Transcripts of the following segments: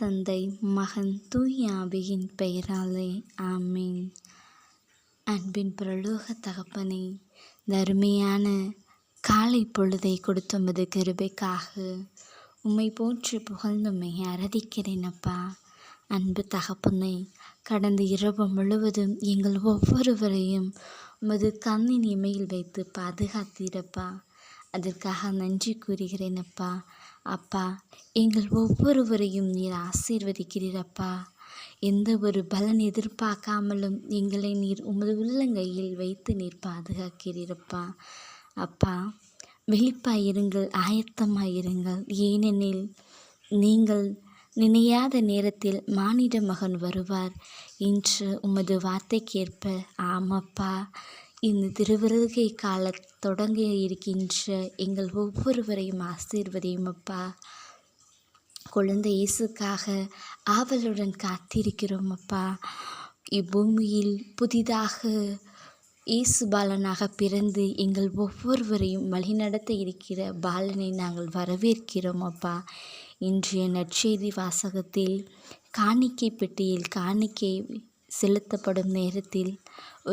தந்தை, மகன், தூய ஆவியின் பெயராலே ஆமீன். அன்பின் பரலோக தகப்பனே, இந்த அருமையான காலை பொழுதை கொடுத்தமது கிருபைக்காக உம்மை போற்றி புகழ்ந்தும்மை ஆராதிக்கிறேன் அப்பா. அன்பு தகப்பனே, கடந்த இரவு முழுவதும் எங்கள் ஒவ்வொருவரையும் உமது கண்ணின் இமையில் வைத்து பாதுகாத்தீரப்பா. அதற்காக நன்றி கூறுகிறேன் அப்பா. அப்பா, எங்கள் ஒவ்வொருவரையும் நீர் ஆசீர்வதிக்கிறீரப்பா. எந்த ஒரு பலன் எதிர்பார்க்காமலும் எங்களை நீர் உமது உள்ளங்கையில் வைத்து நீர் பாதுகாக்கிறீரப்பா. அப்பா, விழிப்பாயிருங்கள், ஆயத்தமாயிருங்கள். ஏனெனில் நீங்கள் நினையாத நேரத்தில் மானிட மகன் வருவார் என்று உமது வார்த்தைக்கேற்ப ஆமப்பா, இந்த திருவருகை கால தொடங்க இருக்கின்ற எங்கள் ஒவ்வொருவரையும் ஆசீர்வதியும் அப்பா. குழந்தை இயேசுக்காக ஆவலுடன் காத்திருக்கிறோம் அப்பா. இப்பூமியில் புதிதாக இயேசு பாலனாக பிறந்து எங்கள் ஒவ்வொருவரையும் வழிநடத்த இருக்கிற பாலனை நாங்கள் வரவேற்கிறோம் அப்பா. இன்றைய நற்செய்தி வாசகத்தில் காணிக்கை பெட்டியில் காணிக்கை செலுத்தப்படும் நேரத்தில்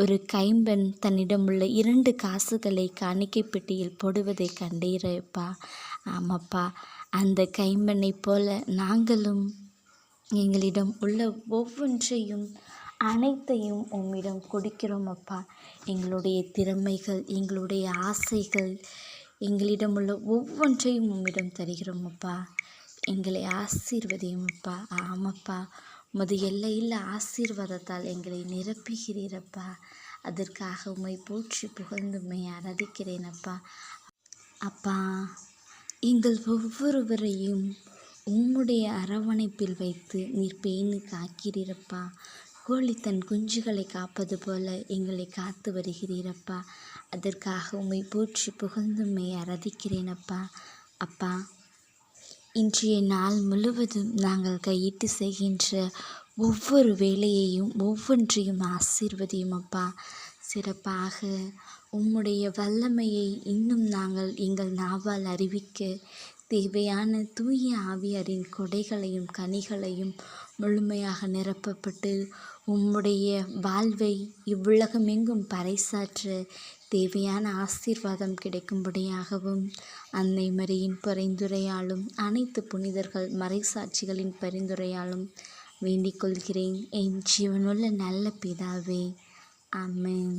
ஒரு கைம்பெண் தன்னிடமுள்ள 2 காசுகளை காணிக்கை பெட்டியில் போடுவதை கண்டீரப்பா. ஆமாப்பா, அந்த கைம்பெண்ணைப் போல நாங்களும் எங்களிடம் உள்ள ஒவ்வொன்றையும் அனைத்தையும் உம்மிடம் கொடுக்கிறோம் அப்பா. எங்களுடைய திறமைகள், எங்களுடைய ஆசைகள், எங்களிடம் உள்ள ஒவ்வொன்றையும் உம்மிடம் தருகிறோம் அப்பா. எங்களை ஆசீர்வதியும் அப்பா. ஆமாப்பா, உமது எல்லையில் ஆசீர்வாதத்தால் எங்களை நிரப்புகிறீரப்பா. அதற்காக உம்மை போற்றி புகழ்ந்தும்மை ஆராதிக்கிறேன் அப்பா. அப்பா, எங்கள் ஒவ்வொருவரையும் உம்முடைய அரவணைப்பில் வைத்து நீர் பேணி காக்கிறீரப்பா. கோழி தன் குஞ்சுகளை காப்பது போல எங்களை காத்து வருகிறீரப்பா. அதற்காக உம்மை போற்றி புகழ்ந்தும்மை ஆராதிக்கிறேன் அப்பா. அப்பா, இன்றைய நாள் முழுவதும் நாங்கள் கையிட்டு செய்கின்ற ஒவ்வொரு வேலையையும் ஒவ்வொன்றையும் ஆசீர்வதியும் அப்பா. சிறப்பாக உம்முடைய வல்லமையை இன்னும் நாங்கள் எங்கள் நாவால் அறிவிக்க தேவையான தூய ஆவியாரின் கொடைகளையும் கனிகளையும் முழுமையாக நிரப்பப்பட்டு உம்முடைய வாழ்வை இவ்வுலகமெங்கும் பறைசாற்ற தேவையான ஆசீர்வாதம் கிடைக்கும்படியாகவும் அன்னை மரியின் பரிந்துரையாலும் அனைத்து புனிதர்கள் மறைசாட்சிகளின் பரிந்துரையாலும் வேண்டிக் கொள்கிறேன் என் ஜீவனுள்ள நல்ல பிதாவே. ஆமென்.